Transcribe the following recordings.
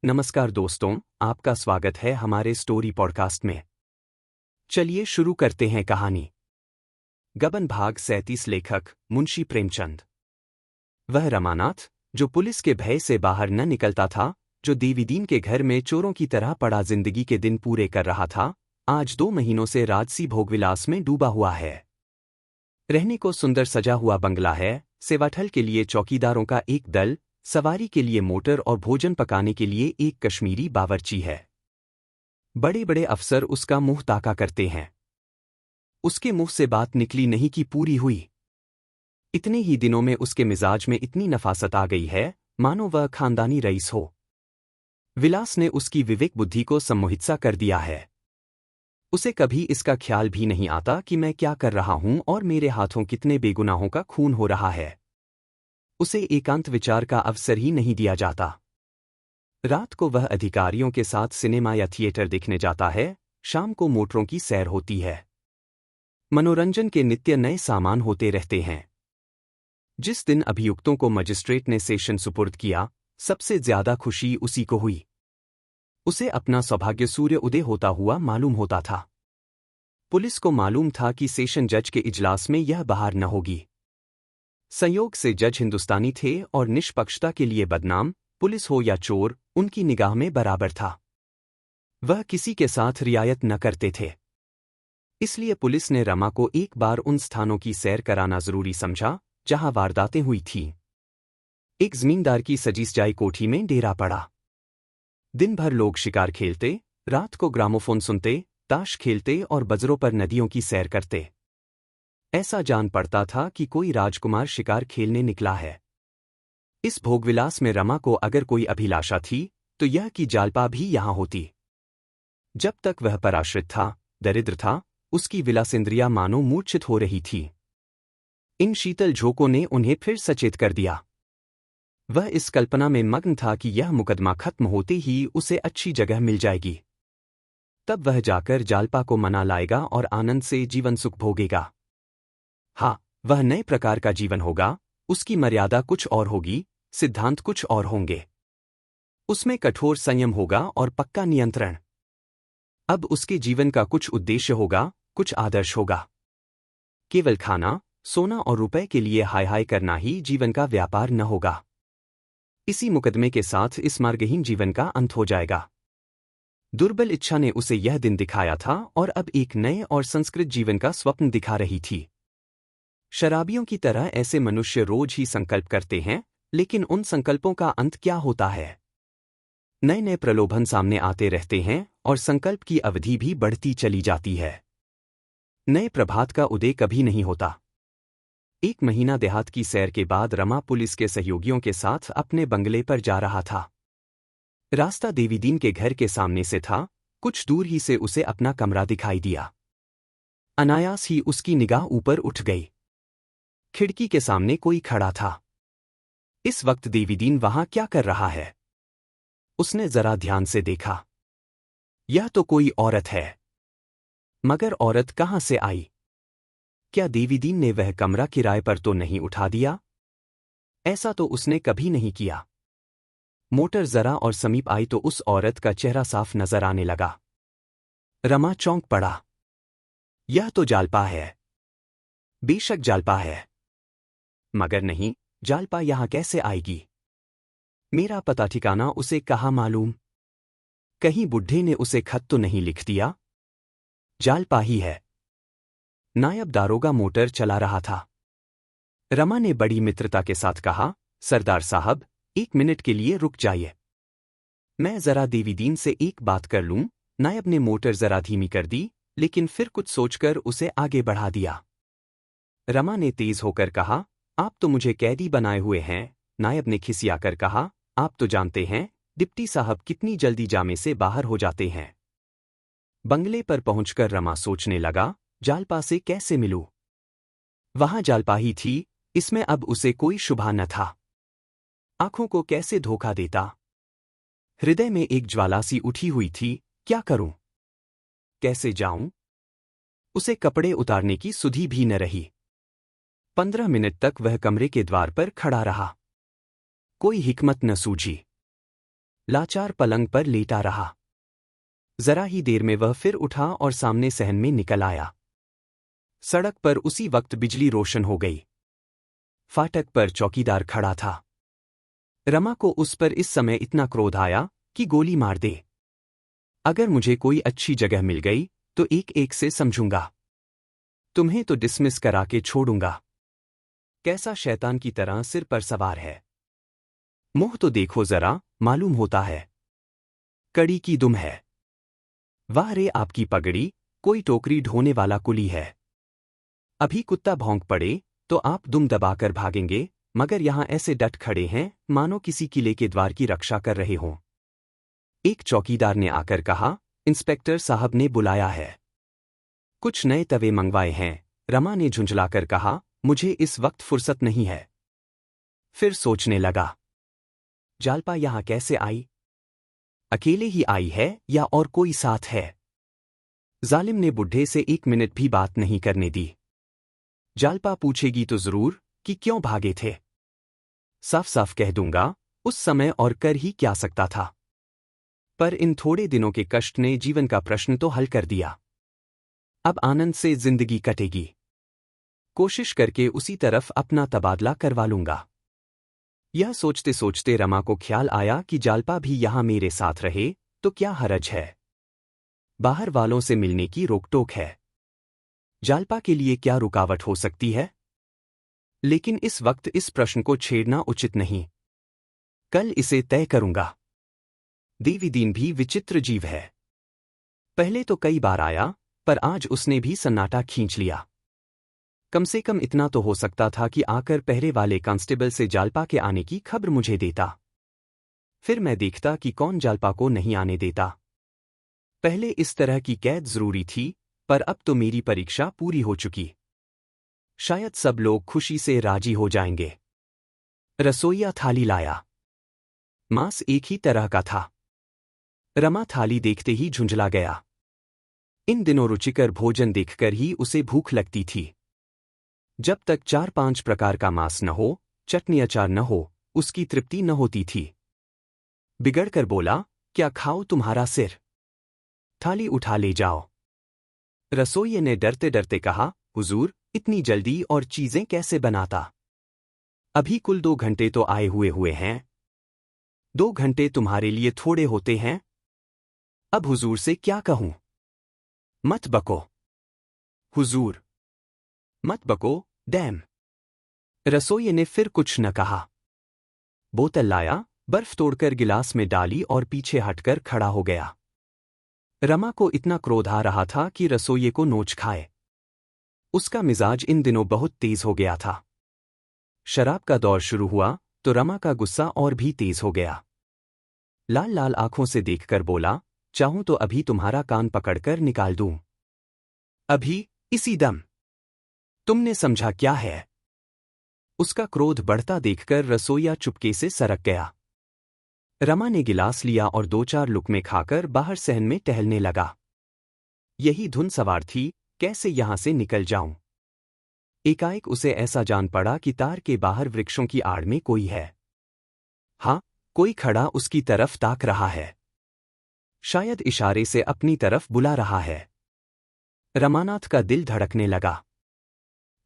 नमस्कार दोस्तों, आपका स्वागत है हमारे स्टोरी पॉडकास्ट में। चलिए शुरू करते हैं कहानी। गबन भाग 37। लेखक मुंशी प्रेमचंद। वह रमानाथ, जो पुलिस के भय से बाहर न निकलता था, जो देवीदीन के घर में चोरों की तरह पड़ा जिंदगी के दिन पूरे कर रहा था, आज 2 महीनों से राजसी भोगविलास में डूबा हुआ है। रहने को सुंदर सजा हुआ बंगला है, सेवाठल के लिए चौकीदारों का एक दल, सवारी के लिए मोटर और भोजन पकाने के लिए एक कश्मीरी बावर्ची है। बड़े बड़े अफसर उसका मुंह ताका करते हैं। उसके मुंह से बात निकली नहीं कि पूरी हुई। इतने ही दिनों में उसके मिजाज में इतनी नफासत आ गई है, मानो वह खानदानी रईस हो। विलास ने उसकी विवेक बुद्धि को सम्मोहित कर दिया है। उसे कभी इसका ख्याल भी नहीं आता कि मैं क्या कर रहा हूं और मेरे हाथों कितने बेगुनाहों का खून हो रहा है। उसे एकांत विचार का अवसर ही नहीं दिया जाता। रात को वह अधिकारियों के साथ सिनेमा या थिएटर देखने जाता है, शाम को मोटरों की सैर होती है। मनोरंजन के नित्य नए सामान होते रहते हैं। जिस दिन अभियुक्तों को मजिस्ट्रेट ने सेशन सुपुर्द किया, सबसे ज्यादा खुशी उसी को हुई। उसे अपना सौभाग्य सूर्य उदय होता हुआ मालूम होता था। पुलिस को मालूम था कि सेशन जज के इजलास में यह बहार न होगी। संयोग से जज हिंदुस्तानी थे और निष्पक्षता के लिए बदनाम, पुलिस हो या चोर, उनकी निगाह में बराबर था। वह किसी के साथ रियायत न करते थे। इसलिए पुलिस ने रमा को एक बार उन स्थानों की सैर कराना जरूरी समझा जहां वारदातें हुई थीं। एक जमींदार की सजी सजाई कोठी में डेरा पड़ा। दिन भर लोग शिकार खेलते, रात को ग्रामोफोन सुनते, ताश खेलते और बजरों पर नदियों की सैर करते। ऐसा जान पड़ता था कि कोई राजकुमार शिकार खेलने निकला है। इस भोगविलास में रमा को अगर कोई अभिलाषा थी तो यह कि जालपा भी यहां होती। जब तक वह पराश्रित था, दरिद्र था, उसकी विलासेंद्रिया मानो मूर्छित हो रही थी। इन शीतल झोंकों ने उन्हें फिर सचेत कर दिया। वह इस कल्पना में मग्न था कि यह मुकदमा खत्म होते ही उसे अच्छी जगह मिल जाएगी। तब वह जाकर जालपा को मना लाएगा और आनंद से जीवन सुख भोगेगा। हाँ, वह नए प्रकार का जीवन होगा, उसकी मर्यादा कुछ और होगी, सिद्धांत कुछ और होंगे। उसमें कठोर संयम होगा और पक्का नियंत्रण। अब उसके जीवन का कुछ उद्देश्य होगा, कुछ आदर्श होगा। केवल खाना, सोना और रुपए के लिए हाय हाय करना ही जीवन का व्यापार न होगा। इसी मुकदमे के साथ इस मार्गहीन जीवन का अंत हो जाएगा। दुर्बल इच्छा ने उसे यह दिन दिखाया था और अब एक नए और संस्कृत जीवन का स्वप्न दिखा रही थी। शराबियों की तरह ऐसे मनुष्य रोज ही संकल्प करते हैं, लेकिन उन संकल्पों का अंत क्या होता है? नए नए प्रलोभन सामने आते रहते हैं और संकल्प की अवधि भी बढ़ती चली जाती है। नए प्रभात का उदय कभी नहीं होता। 1 महीना देहात की सैर के बाद रमा पुलिस के सहयोगियों के साथ अपने बंगले पर जा रहा था। रास्ता देवीदीन के घर के सामने से था, कुछ दूर ही से उसे अपना कमरा दिखाई दिया। अनायास ही उसकी निगाह ऊपर उठ गई। खिड़की के सामने कोई खड़ा था। इस वक्त देवीदीन वहां क्या कर रहा है? उसने जरा ध्यान से देखा। यह तो कोई औरत है। मगर औरत कहां से आई? क्या देवीदीन ने वह कमरा किराए पर तो नहीं उठा दिया? ऐसा तो उसने कभी नहीं किया। मोटर जरा और समीप आई तो उस औरत का चेहरा साफ नजर आने लगा। रमा चौंक पड़ा। यह तो जालपा है। बेशक जालपा है। मगर नहीं, जालपा यहां कैसे आएगी? मेरा पता ठिकाना उसे कहाँ मालूम? कहीं बुढ़े ने उसे खत तो नहीं लिख दिया? जालपा ही है। नायब दारोगा मोटर चला रहा था। रमा ने बड़ी मित्रता के साथ कहा, सरदार साहब, 1 मिनट के लिए रुक जाइए। मैं जरा देवीदीन से एक बात कर लूं। नायब ने मोटर जरा धीमी कर दी, लेकिन फिर कुछ सोचकर उसे आगे बढ़ा दिया। रमा ने तेज होकर कहा, आप तो मुझे कैदी बनाए हुए हैं। नायब ने खिसियाकर कहा, आप तो जानते हैं, डिप्टी साहब कितनी जल्दी जामे से बाहर हो जाते हैं। बंगले पर पहुंचकर रमा सोचने लगा, जालपा से कैसे मिलूं? वहां जालपा ही थी, इसमें अब उसे कोई शुभा न था। आंखों को कैसे धोखा देता? हृदय में एक ज्वाला सी उठी हुई थी, क्या करूं? कैसे जाऊं? उसे कपड़े उतारने की सुधि भी न रही। 15 मिनट तक वह कमरे के द्वार पर खड़ा रहा। कोई हिकमत न सूझी। लाचार पलंग पर लेटा रहा। जरा ही देर में वह फिर उठा और सामने सहन में निकल आया। सड़क पर उसी वक्त बिजली रोशन हो गई। फाटक पर चौकीदार खड़ा था। रमा को उस पर इस समय इतना क्रोध आया कि गोली मार दे। अगर मुझे कोई अच्छी जगह मिल गई तो एक एक से समझूंगा। तुम्हें तो डिसमिस करा के छोड़ूंगा। कैसा शैतान की तरह सिर पर सवार है। मुंह तो देखो जरा, मालूम होता है कड़ी की दुम है। वाह रे आपकी पगड़ी, कोई टोकरी ढोने वाला कुली है। अभी कुत्ता भौंक पड़े तो आप दुम दबाकर भागेंगे, मगर यहां ऐसे डट खड़े हैं मानो किसी किले के द्वार की रक्षा कर रहे हों। एक चौकीदार ने आकर कहा, इंस्पेक्टर साहब ने बुलाया है। कुछ नए तवे मंगवाए हैं। रमा ने झुंझलाकर कहा, मुझे इस वक्त फुर्सत नहीं है। फिर सोचने लगा, जालपा यहां कैसे आई? अकेले ही आई है या और कोई साथ है? जालिम ने बुढ़े से 1 मिनट भी बात नहीं करने दी। जालपा पूछेगी तो जरूर कि क्यों भागे थे। साफ साफ कह दूंगा, उस समय और कर ही क्या सकता था। पर इन थोड़े दिनों के कष्ट ने जीवन का प्रश्न तो हल कर दिया। अब आनंद से जिंदगी कटेगी। कोशिश करके उसी तरफ अपना तबादला करवा लूंगा। यह सोचते सोचते रमा को ख्याल आया कि जालपा भी यहां मेरे साथ रहे तो क्या हरज है। बाहर वालों से मिलने की रोकटोक है। जालपा के लिए क्या रुकावट हो सकती है? लेकिन इस वक्त इस प्रश्न को छेड़ना उचित नहीं। कल इसे तय करूंगा। देवीदीन भी विचित्र जीव है। पहले तो कई बार आया, पर आज उसने भी सन्नाटा खींच लिया। कम से कम इतना तो हो सकता था कि आकर पहरे वाले कांस्टेबल से जालपा के आने की खबर मुझे देता। फिर मैं देखता कि कौन जालपा को नहीं आने देता। पहले इस तरह की कैद जरूरी थी, पर अब तो मेरी परीक्षा पूरी हो चुकी। शायद सब लोग खुशी से राजी हो जाएंगे। रसोइया थाली लाया। मांस एक ही तरह का था। रमा थाली देखते ही झुंझला गया। इन दिनों रुचिकर भोजन देखकर ही उसे भूख लगती थी। जब तक 4-5 प्रकार का मांस न हो, चटनी अचार न हो, उसकी तृप्ति न होती थी। बिगड़कर बोला, क्या खाओ तुम्हारा सिर? थाली उठा ले जाओ। रसोइये ने डरते डरते कहा, हुजूर, इतनी जल्दी और चीजें कैसे बनाता? अभी कुल 2 घंटे तो आए हुए हैं। 2 घंटे तुम्हारे लिए थोड़े होते हैं? अब हुजूर से क्या कहूं? मत बको। हुजूर। मत बको, डैम। रसोइये ने फिर कुछ न कहा। बोतल लाया, बर्फ तोड़कर गिलास में डाली और पीछे हटकर खड़ा हो गया। रमा को इतना क्रोध आ रहा था कि रसोइये को नोच खाए। उसका मिजाज इन दिनों बहुत तेज हो गया था। शराब का दौर शुरू हुआ तो रमा का गुस्सा और भी तेज हो गया। लाल लाल आंखों से देखकर बोला, चाहूं तो अभी तुम्हारा कान पकड़कर निकाल दूं। अभी, इसी दम। तुमने समझा क्या है? उसका क्रोध बढ़ता देखकर रसोइया चुपके से सरक गया। रमा ने गिलास लिया और 2-4 लुकमे खाकर बाहर सहन में टहलने लगा। यही धुन सवार थी, कैसे यहां से निकल जाऊं। एकाएक उसे ऐसा जान पड़ा कि तार के बाहर वृक्षों की आड़ में कोई है। हाँ, कोई खड़ा उसकी तरफ ताक रहा है। शायद इशारे से अपनी तरफ बुला रहा है। रमानाथ का दिल धड़कने लगा।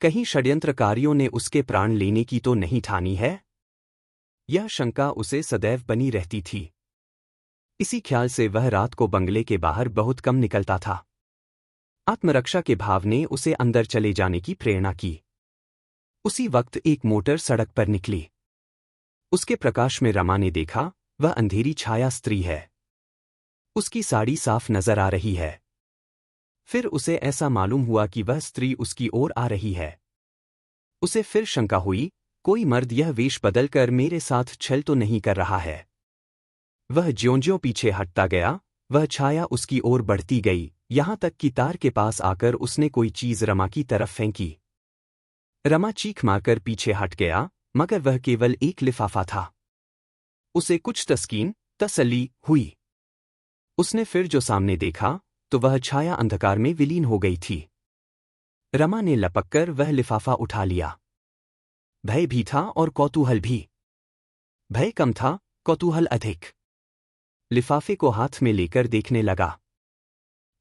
कहीं षड्यंत्रकारियों ने उसके प्राण लेने की तो नहीं ठानी है? यह शंका उसे सदैव बनी रहती थी। इसी ख्याल से वह रात को बंगले के बाहर बहुत कम निकलता था। आत्मरक्षा के भाव ने उसे अंदर चले जाने की प्रेरणा की। उसी वक्त एक मोटर सड़क पर निकली। उसके प्रकाश में रमा ने देखा, वह अंधेरी छाया स्त्री है। उसकी साड़ी साफ नजर आ रही है। फिर उसे ऐसा मालूम हुआ कि वह स्त्री उसकी ओर आ रही है। उसे फिर शंका हुई, कोई मर्द यह वेश बदलकर मेरे साथ छल तो नहीं कर रहा है। वह ज्यों-ज्यों पीछे हटता गया, वह छाया उसकी ओर बढ़ती गई, यहां तक कि तार के पास आकर उसने कोई चीज रमा की तरफ फेंकी। रमा चीख मारकर पीछे हट गया, मगर वह केवल एक लिफाफा था। उसे कुछ तसल्ली हुई। उसने फिर जो सामने देखा, तो वह छाया अंधकार में विलीन हो गई थी। रमा ने लपककर वह लिफाफा उठा लिया। भय भी था और कौतूहल भी। भय कम था, कौतूहल अधिक। लिफाफे को हाथ में लेकर देखने लगा।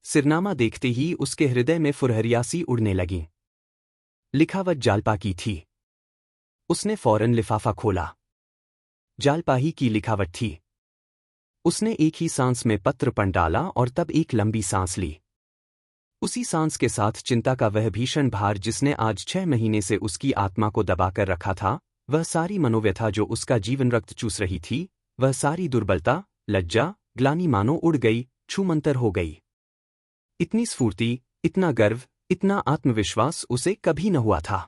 सिरनामा देखते ही उसके हृदय में फुरहरियासी उड़ने लगी। लिखावट जालपा की थी। उसने फौरन लिफाफा खोला। जालपा ही की लिखावट थी। उसने एक ही सांस में पत्र पढ़ डाला और तब एक लंबी सांस ली। उसी सांस के साथ चिंता का वह भीषण भार जिसने आज 6 महीने से उसकी आत्मा को दबाकर रखा था, वह सारी मनोव्यथा जो उसका जीवन रक्त चूस रही थी, वह सारी दुर्बलता, लज्जा, ग्लानि मानो उड़ गई, छूमंतर हो गई। इतनी स्फूर्ति, इतना गर्व, इतना आत्मविश्वास उसे कभी न हुआ था।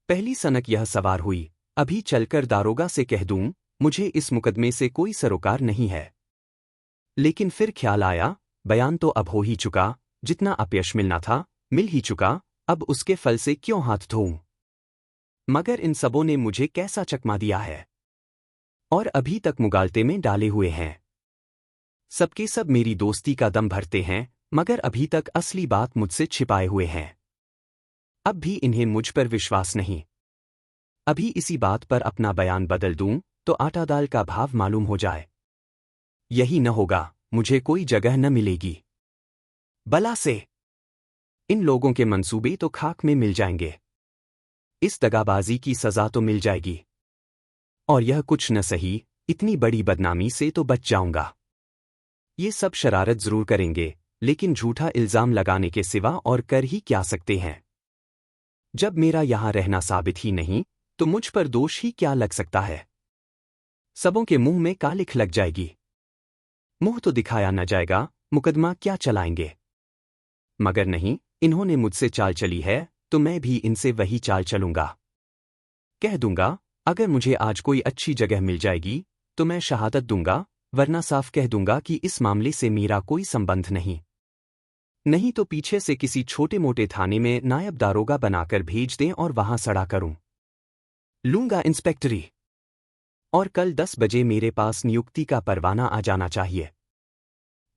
पहली सनक यह सवार हुई, अभी चलकर दारोगा से कह दूं, मुझे इस मुकदमे से कोई सरोकार नहीं है। लेकिन फिर ख्याल आया, बयान तो अब हो ही चुका, जितना अपयश मिलना था, मिल ही चुका, अब उसके फल से क्यों हाथ धोऊं? मगर इन सबों ने मुझे कैसा चकमा दिया है और अभी तक मुगालते में डाले हुए हैं। सबके सब मेरी दोस्ती का दम भरते हैं, मगर अभी तक असली बात मुझसे छिपाए हुए हैं। अब भी इन्हें मुझ पर विश्वास नहीं। अभी इसी बात पर अपना बयान बदल दूं तो आटा दाल का भाव मालूम हो जाए। यही न होगा, मुझे कोई जगह न मिलेगी। बला से इन लोगों के मंसूबे तो खाक में मिल जाएंगे। इस दगाबाजी की सजा तो मिल जाएगी। और यह कुछ न सही, इतनी बड़ी बदनामी से तो बच जाऊंगा। ये सब शरारत जरूर करेंगे, लेकिन झूठा इल्जाम लगाने के सिवा और कर ही क्या सकते हैं? जब मेरा यहां रहना साबित ही नहीं, तो मुझ पर दोष ही क्या लग सकता है? सबों के मुंह में कालिख लग जाएगी। मुंह तो दिखाया न जाएगा, मुकदमा क्या चलाएंगे? मगर नहीं, इन्होंने मुझसे चाल चली है, तो मैं भी इनसे वही चाल चलूंगा। कह दूंगा, अगर मुझे आज कोई अच्छी जगह मिल जाएगी, तो मैं शहादत दूंगा, वरना साफ कह दूंगा कि इस मामले से मेरा कोई संबंध नहीं। नहीं तो पीछे से किसी छोटे मोटे थाने में नायब दारोगा बनाकर भेज दें और वहां सड़ा करूं। लूंगा इंस्पेक्टरी। और कल 10 बजे मेरे पास नियुक्ति का परवाना आ जाना चाहिए।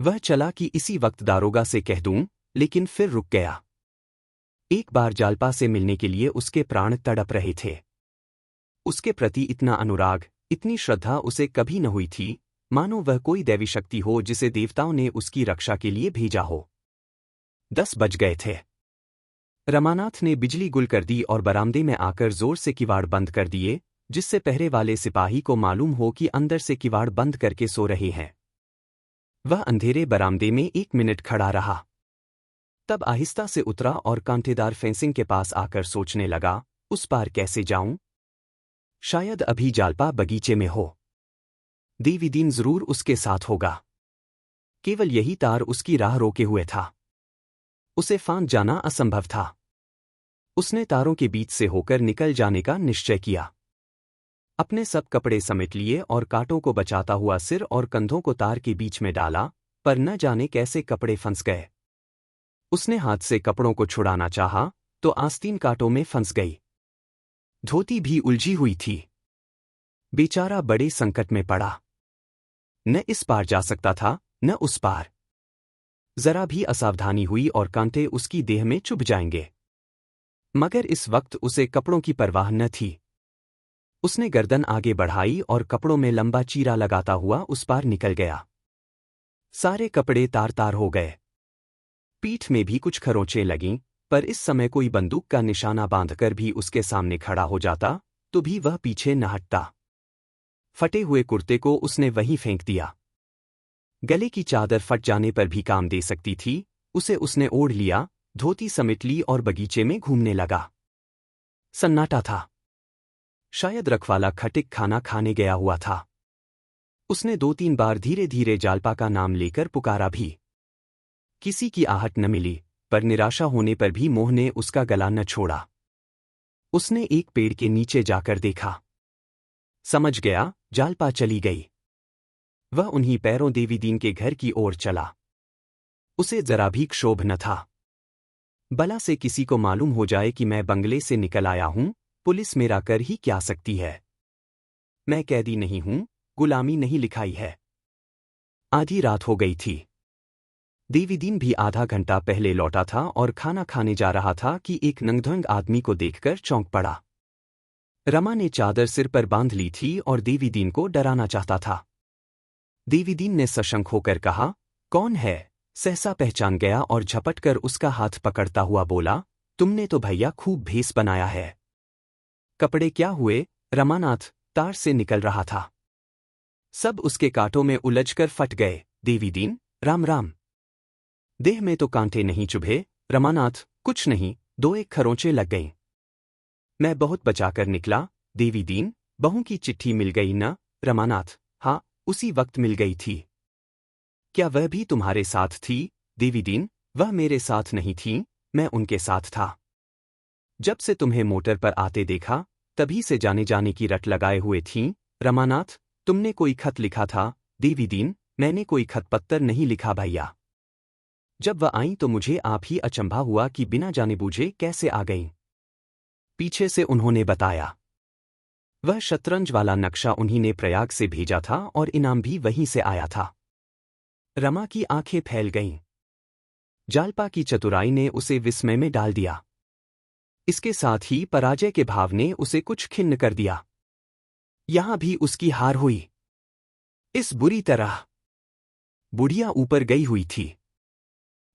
वह चला कि इसी वक्त दारोगा से कह दूं, लेकिन फिर रुक गया। एक बार जालपा से मिलने के लिए उसके प्राण तड़प रहे थे। उसके प्रति इतना अनुराग, इतनी श्रद्धा उसे कभी न हुई थी, मानो वह कोई दैवी शक्ति हो जिसे देवताओं ने उसकी रक्षा के लिए भेजा हो। 10 बज गए थे। रमानाथ ने बिजली गुल कर दी और बरामदे में आकर जोर से किवाड़ बंद कर दिए, जिससे पहरे वाले सिपाही को मालूम हो कि अंदर से किवाड़ बंद करके सो रहे हैं। वह अंधेरे बरामदे में 1 मिनट खड़ा रहा। तब आहिस्ता से उतरा और कांटेदार फेंसिंग के पास आकर सोचने लगा, उस पार कैसे जाऊं? शायद अभी जालपा बगीचे में हो। देवीदीन जरूर उसके साथ होगा। केवल यही तार उसकी राह रोके हुए था। उसे फांद जाना असंभव था। उसने तारों के बीच से होकर निकल जाने का निश्चय किया। अपने सब कपड़े समेट लिए और कांटों को बचाता हुआ सिर और कंधों को तार के बीच में डाला, पर न जाने कैसे कपड़े फंस गए। उसने हाथ से कपड़ों को छुड़ाना चाहा, तो आस्तीन कांटों में फंस गई। धोती भी उलझी हुई थी। बेचारा बड़े संकट में पड़ा। न इस पार जा सकता था, न उस पार। जरा भी असावधानी हुई और कांटे उसकी देह में चुभ जाएंगे। मगर इस वक्त उसे कपड़ों की परवाह न थी। उसने गर्दन आगे बढ़ाई और कपड़ों में लंबा चीरा लगाता हुआ उस पार निकल गया। सारे कपड़े तार तार हो गए। पीठ में भी कुछ खरोंचें लगीं, पर इस समय कोई बंदूक का निशाना बांधकर भी उसके सामने खड़ा हो जाता, तो भी वह पीछे न हटता। फटे हुए कुर्ते को उसने वहीं फेंक दिया। गले की चादर फट जाने पर भी काम दे सकती थी, उसे उसने ओढ़ लिया, धोती समेट ली और बगीचे में घूमने लगा। सन्नाटा था। शायद रखवाला खटिक खाना खाने गया हुआ था। उसने 2-3 बार धीरे धीरे जालपा का नाम लेकर पुकारा भी। किसी की आहट न मिली, पर निराशा होने पर भी मोह ने उसका गला न छोड़ा। उसने एक पेड़ के नीचे जाकर देखा। समझ गया, जालपा चली गई। वह उन्हीं पैरों देवीदीन के घर की ओर चला। उसे जरा भी क्षोभ न था। बला से किसी को मालूम हो जाए कि मैं बंगले से निकल आया हूं, पुलिस मेरा कर ही क्या सकती है? मैं कैदी नहीं हूं, गुलामी नहीं लिखाई है। आधी रात हो गई थी। देवीदीन भी आधा घंटा पहले लौटा था और खाना खाने जा रहा था कि एक नंगधंग आदमी को देखकर चौंक पड़ा। रमा ने चादर सिर पर बांध ली थी और देवीदीन को डराना चाहता था। देवीदीन ने सशंक होकर कहा, कौन है? सहसा पहचान गया और झपटकर उसका हाथ पकड़ता हुआ बोला, तुमने तो भैया खूब भेस बनाया है। कपड़े क्या हुए? रमानाथ तार से निकल रहा था। सब उसके कांटों में उलझकर फट गए। देवीदीन, राम राम। देह में तो कांटे नहीं चुभे। रमानाथ, कुछ नहीं, 2-1 खरोंचे लग गईं। मैं बहुत बचाकर निकला। देवीदीन, बहू की चिट्ठी मिल गई न? रमानाथ, हाँ, उसी वक्त मिल गई थी। क्या वह भी तुम्हारे साथ थी? देवीदीन, वह मेरे साथ नहीं थी, मैं उनके साथ था। जब से तुम्हें मोटर पर आते देखा, तभी से जाने जाने की रट लगाए हुए थीं। रमानाथ, तुमने कोई खत लिखा था? देवीदीन, मैंने कोई खत पत्तर नहीं लिखा भैया। जब वह आईं तो मुझे आप ही अचंभा हुआ कि बिना जाने बूझे कैसे आ गईं। पीछे से उन्होंने बताया। वह शतरंज वाला नक्शा उन्हीं ने प्रयाग से भेजा था और इनाम भी वहीं से आया था। रमा की आंखें फैल गईं। जालपा की चतुराई ने उसे विस्मय में डाल दिया। इसके साथ ही पराजय के भाव ने उसे कुछ खिन्न कर दिया। यहां भी उसकी हार हुई। इस बुरी तरह बुढ़िया ऊपर गई हुई थी।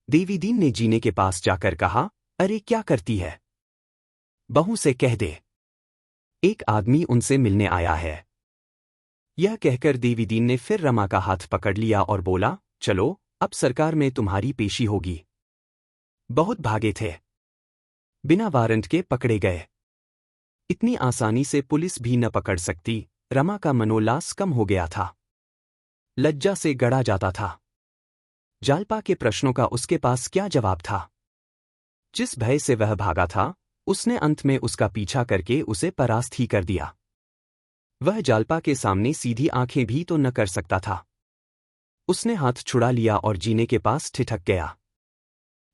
देवीदीन ने जीने के पास जाकर कहा, अरे क्या करती है? बहू से कह दे, एक आदमी उनसे मिलने आया है। यह कहकर देवीदीन ने फिर रमा का हाथ पकड़ लिया और बोला, चलो, अब सरकार में तुम्हारी पेशी होगी। बहुत भागे थे, बिना वारंट के पकड़े गए। इतनी आसानी से पुलिस भी न पकड़ सकती। रमा का मनोल्लास कम हो गया था, लज्जा से गड़ा जाता था। जालपा के प्रश्नों का उसके पास क्या जवाब था? जिस भय से वह भागा था, उसने अंत में उसका पीछा करके उसे परास्त ही कर दिया। वह जालपा के सामने सीधी आंखें भी तो न कर सकता था। उसने हाथ छुड़ा लिया और जीने के पास ठिठक गया।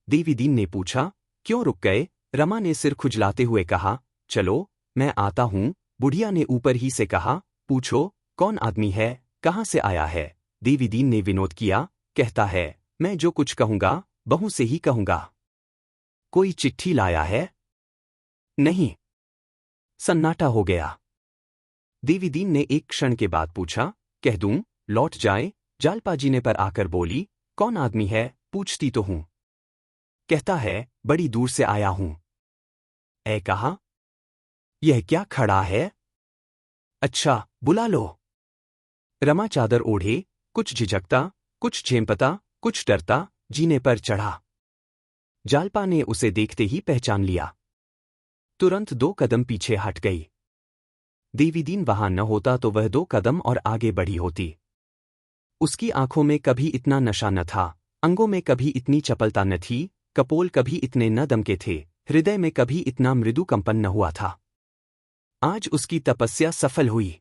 देवीदीन ने पूछा, क्यों रुक गए? रमा ने सिर खुजलाते हुए कहा, चलो, मैं आता हूं। बुढ़िया ने ऊपर ही से कहा, पूछो, कौन आदमी है, कहां से आया है? देवीदीन ने विनोद किया, कहता है, मैं जो कुछ कहूंगा, बहू से ही कहूंगा। कोई चिट्ठी लाया है? नहीं। सन्नाटा हो गया। देवीदीन ने एक क्षण के बाद पूछा, कह दूं, लौट जाए? जालपा जीने पर आकर बोली, कौन आदमी है, पूछती तो हूं। कहता है, बड़ी दूर से आया हूं। ऐ कहा, यह क्या खड़ा है? अच्छा, बुला लो। रमा चादर ओढ़े, कुछ झिझकता, कुछ झेंपता, कुछ डरता, जीने पर चढ़ा। जालपा ने उसे देखते ही पहचान लिया। तुरंत 2 कदम पीछे हट गई। देवीदीन वहां न होता तो वह 2 कदम और आगे बढ़ी होती। उसकी आंखों में कभी इतना नशा न था, अंगों में कभी इतनी चपलता न थी, कपोल कभी इतने न दमके थे, हृदय में कभी इतना मृदु कंपन न हुआ था। आज उसकी तपस्या सफल हुई।